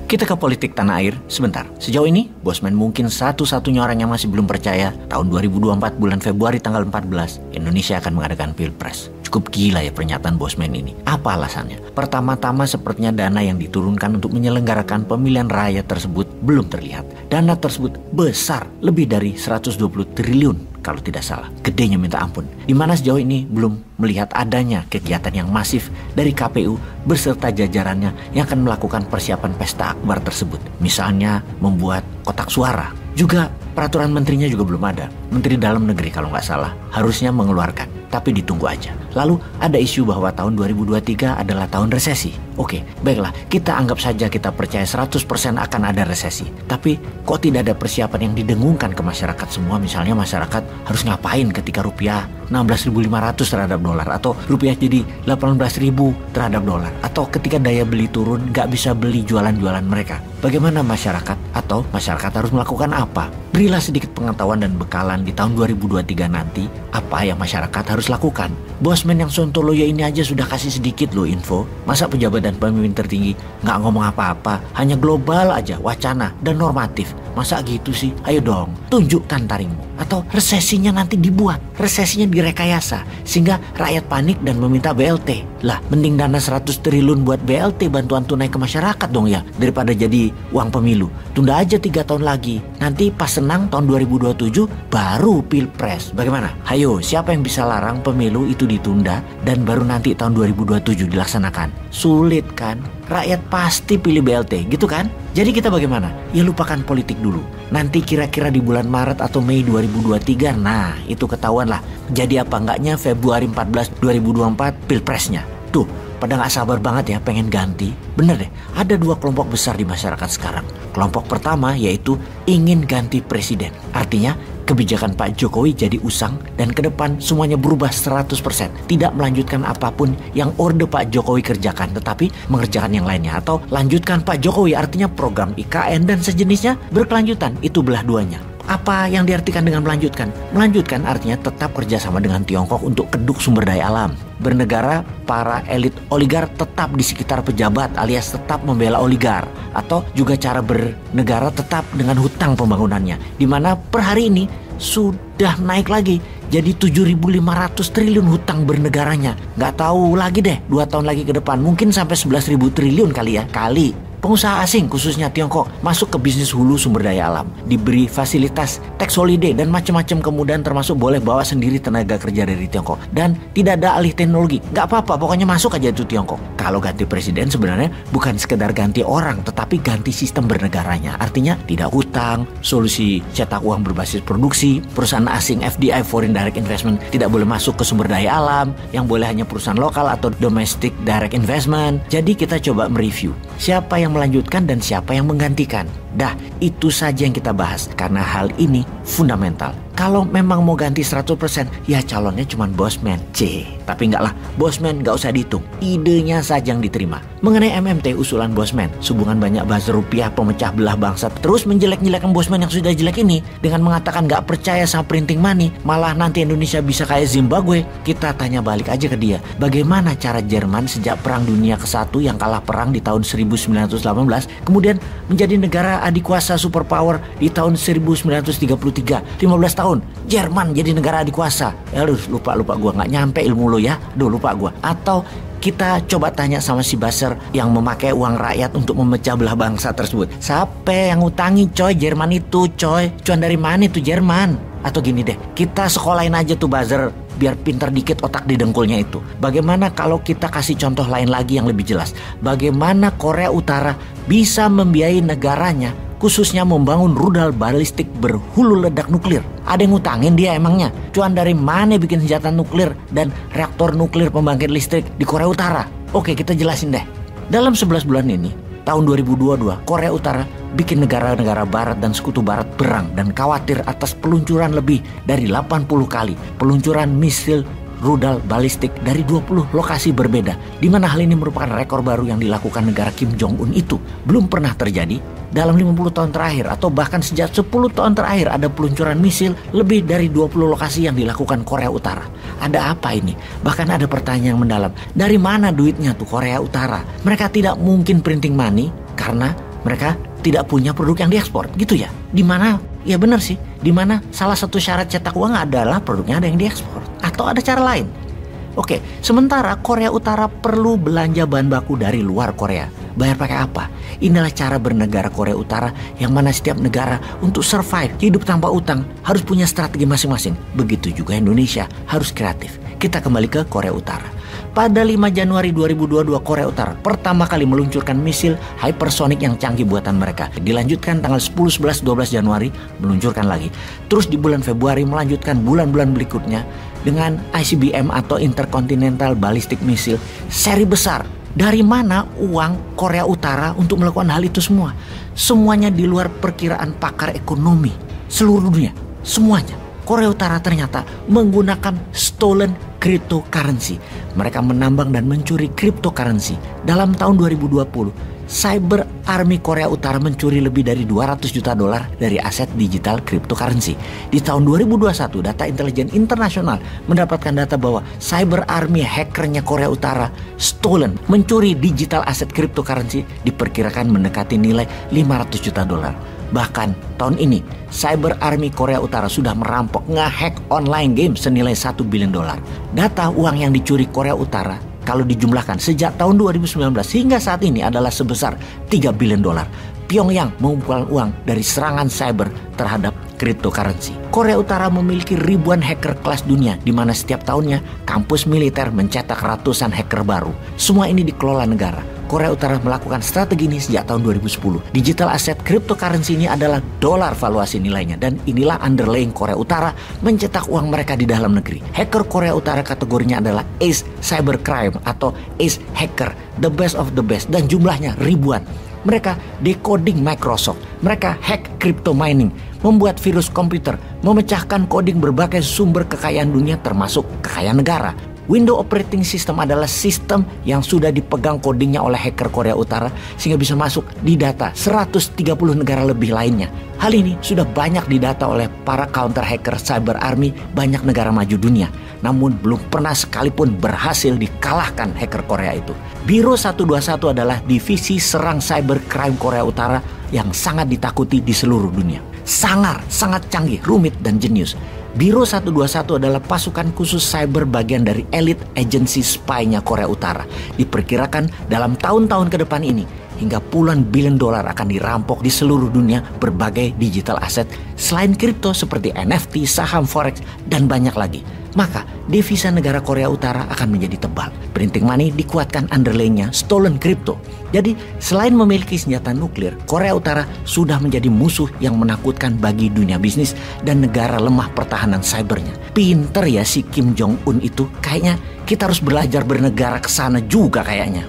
Kita ke politik tanah air sebentar. Sejauh ini, Bosman mungkin satu-satunya orang yang masih belum percaya tahun 2024 bulan Februari tanggal 14, Indonesia akan mengadakan Pilpres. Cukup gila ya pernyataan Bosman ini. Apa alasannya? Pertama-tama sepertinya dana yang diturunkan untuk menyelenggarakan pemilihan raya tersebut belum terlihat. Dana tersebut besar, lebih dari 120 triliun kalau tidak salah. Gedenya minta ampun. Di mana sejauh ini belum melihat adanya kegiatan yang masif dari KPU beserta jajarannya yang akan melakukan persiapan pesta akbar tersebut. Misalnya membuat kotak suara. Juga peraturan menterinya juga belum ada. Menteri Dalam Negeri kalau nggak salah harusnya mengeluarkan. Tapi ditunggu aja. Lalu ada isu bahwa tahun 2023 adalah tahun resesi. Oke, baiklah, kita anggap saja kita percaya 100% akan ada resesi. Tapi kok tidak ada persiapan yang didengungkan ke masyarakat semua? Misalnya masyarakat harus ngapain ketika rupiah 16.500 terhadap dolar, atau rupiah jadi 18.000 terhadap dolar, atau ketika daya beli turun nggak bisa beli jualan-jualan mereka. Bagaimana masyarakat atau masyarakat harus melakukan apa? Berilah sedikit pengetahuan dan bekalan di tahun 2023 nanti apa yang masyarakat harus lakukan. Bosman yang sontoloyo ini aja sudah kasih sedikit loh info. Masa pejabat dan pemimpin tertinggi nggak ngomong apa-apa, hanya global aja, wacana dan normatif. Masa gitu sih? Ayo dong, tunjukkan taringmu. Atau resesinya nanti dibuat, resesinya direkayasa sehingga rakyat panik dan meminta BLT. Lah, mending dana 100 triliun buat BLT, bantuan tunai ke masyarakat dong ya, daripada jadi uang pemilu. Tunda aja 3 tahun lagi. Nanti pas senang tahun 2027 baru Pilpres. Bagaimana? Hayo, siapa yang bisa larang pemilu itu ditunda dan baru nanti tahun 2027 dilaksanakan? Sulit kan? Rakyat pasti pilih BLT, gitu kan? Jadi kita bagaimana? Ya lupakan politik dulu. Nanti kira-kira di bulan Maret atau Mei 2023, nah itu ketahuan lah. Jadi apa enggaknya Februari 14 2024 Pilpresnya. Tuh, pada gak sabar banget ya pengen ganti. Bener deh, ada 2 kelompok besar di masyarakat sekarang. Kelompok pertama yaitu ingin ganti presiden. Artinya kebijakan Pak Jokowi jadi usang dan ke depan semuanya berubah 100%. Tidak melanjutkan apapun yang orde Pak Jokowi kerjakan, tetapi mengerjakan yang lainnya. Atau lanjutkan Pak Jokowi, artinya program IKN dan sejenisnya berkelanjutan. Itu belah duanya. Apa yang diartikan dengan melanjutkan? Melanjutkan artinya tetap kerjasama dengan Tiongkok untuk keduk sumber daya alam. Bernegara, para elit oligar tetap di sekitar pejabat alias tetap membela oligar. Atau juga cara bernegara tetap dengan hutang pembangunannya. Dimana per hari ini sudah naik lagi. Jadi 7.500 triliun hutang bernegaranya. Nggak tahu lagi deh 2 tahun lagi ke depan. Mungkin sampai 11.000 triliun kali ya. Pengusaha asing khususnya Tiongkok masuk ke bisnis hulu sumber daya alam, diberi fasilitas tax holiday dan macam-macam kemudahan, termasuk boleh bawa sendiri tenaga kerja dari Tiongkok dan tidak ada alih teknologi. Gak apa-apa, pokoknya masuk aja itu Tiongkok. Kalau ganti presiden sebenarnya bukan sekedar ganti orang, tetapi ganti sistem bernegaranya. Artinya tidak hutang, solusi cetak uang berbasis produksi, perusahaan asing FDI (Foreign Direct Investment) tidak boleh masuk ke sumber daya alam, yang boleh hanya perusahaan lokal atau domestic direct investment. Jadi kita coba mereview siapa yang melanjutkan dan siapa yang menggantikan. Dah, itu saja yang kita bahas karena hal ini fundamental. Kalau memang mau ganti 100%, ya calonnya cuma Bosman. Tapi enggak lah, Bosman enggak usah dihitung. Idenya saja yang diterima. Mengenai MMT usulan Bosman, sehubungan banyak buzzer rupiah pemecah belah bangsa terus menjelek-jelekan Bosman yang sudah jelek ini dengan mengatakan enggak percaya sama printing money, malah nanti Indonesia bisa kayak Zimbabwe. Kita tanya balik aja ke dia, bagaimana cara Jerman sejak Perang Dunia ke-1 yang kalah perang di tahun 1918 kemudian menjadi negara adikuasa superpower di tahun 1933, 15 tahun Jerman jadi negara adikuasa. Aduh, lupa gua, nggak nyampe ilmu lo ya. Aduh, lupa gua. Atau kita coba tanya sama si buzzer yang memakai uang rakyat untuk memecah belah bangsa tersebut. Siapa yang ngutangi coy Jerman itu coy? Cuan dari mana itu Jerman? Atau gini deh, kita sekolahin aja tuh buzzer biar pintar dikit otak di dengkulnya itu. Bagaimana kalau kita kasih contoh lain lagi yang lebih jelas? Bagaimana Korea Utara bisa membiayai negaranya khususnya membangun rudal balistik berhulu ledak nuklir? Ada yang ngutangin dia emangnya? Cuan dari mana bikin senjata nuklir dan reaktor nuklir pembangkit listrik di Korea Utara? Oke, kita jelasin deh. Dalam 11 bulan ini, tahun 2022, Korea Utara bikin negara-negara barat dan sekutu barat berang dan khawatir atas peluncuran lebih dari 80 kali peluncuran misil rudal balistik dari 20 lokasi berbeda, di mana hal ini merupakan rekor baru yang dilakukan negara Kim Jong-un itu. Belum pernah terjadi dalam 50 tahun terakhir atau bahkan sejak 10 tahun terakhir ada peluncuran misil lebih dari 20 lokasi yang dilakukan Korea Utara. Ada apa ini? Bahkan ada pertanyaan yang mendalam. Dari mana duitnya tuh Korea Utara? Mereka tidak mungkin printing money karena Mereka tidak punya produk yang diekspor, gitu ya. Dimana, ya benar sih, dimana salah satu syarat cetak uang adalah produknya ada yang diekspor. Atau ada cara lain. Oke, sementara Korea Utara perlu belanja bahan baku dari luar Korea. Bayar pakai apa? Inilah cara bernegara Korea Utara yang mana setiap negara untuk survive, hidup tanpa utang, harus punya strategi masing-masing. Begitu juga Indonesia, harus kreatif. Kita kembali ke Korea Utara. Pada 5 Januari 2022, Korea Utara pertama kali meluncurkan misil hypersonic yang canggih buatan mereka. Dilanjutkan tanggal 10, 11, 12 Januari, meluncurkan lagi. Terus di bulan Februari melanjutkan bulan-bulan berikutnya dengan ICBM atau Intercontinental Ballistic Missile seri besar. Dari mana uang Korea Utara untuk melakukan hal itu semua? Semuanya di luar perkiraan pakar ekonomi seluruh dunia. Semuanya. Korea Utara ternyata menggunakan stolen cryptocurrency. Mereka menambang dan mencuri cryptocurrency. Dalam tahun 2020, Cyber Army Korea Utara mencuri lebih dari 200 juta dolar dari aset digital cryptocurrency. Di tahun 2021, Data Intelijen Internasional mendapatkan data bahwa Cyber Army hackernya Korea Utara stolen, mencuri digital aset cryptocurrency diperkirakan mendekati nilai 500 juta dolar. Bahkan tahun ini, Cyber Army Korea Utara sudah merampok nge-hack online game senilai 1 billion dolar. Data uang yang dicuri Korea Utara kalau dijumlahkan sejak tahun 2019 hingga saat ini adalah sebesar 3 billion dolar. Pyongyang mengumpulkan uang dari serangan cyber terhadap cryptocurrency. Korea Utara memiliki ribuan hacker kelas dunia di mana setiap tahunnya kampus militer mencetak ratusan hacker baru. Semua ini dikelola negara. Korea Utara melakukan strategi ini sejak tahun 2010. Digital aset cryptocurrency ini adalah dolar valuasi nilainya dan inilah underlying Korea Utara mencetak uang mereka di dalam negeri. Hacker Korea Utara kategorinya adalah ace cybercrime atau ace hacker, the best of the best dan jumlahnya ribuan. Mereka decoding Microsoft, mereka hack crypto mining, membuat virus komputer, memecahkan coding berbagai sumber kekayaan dunia termasuk kekayaan negara. Windows Operating System adalah sistem yang sudah dipegang codingnya oleh hacker Korea Utara sehingga bisa masuk di data 130 negara lebih lainnya. Hal ini sudah banyak didata oleh para counter hacker Cyber Army banyak negara maju dunia. Namun belum pernah sekalipun berhasil dikalahkan hacker Korea itu. Biro 121 adalah divisi serang cybercrime Korea Utara yang sangat ditakuti di seluruh dunia. Sangat canggih, rumit, dan jenius. Biro 121 adalah pasukan khusus cyber bagian dari elite agency spy-nya Korea Utara. Diperkirakan dalam tahun-tahun ke depan ini, hingga puluhan billion dolar akan dirampok di seluruh dunia berbagai digital aset selain kripto seperti NFT, saham, forex, dan banyak lagi. Maka devisa negara Korea Utara akan menjadi tebal. Printing money dikuatkan underlying-nya stolen crypto. Jadi selain memiliki senjata nuklir, Korea Utara sudah menjadi musuh yang menakutkan bagi dunia bisnis dan negara lemah pertahanan cybernya. Pinter ya si Kim Jong Un itu. Kayaknya kita harus belajar bernegara ke sana juga kayaknya.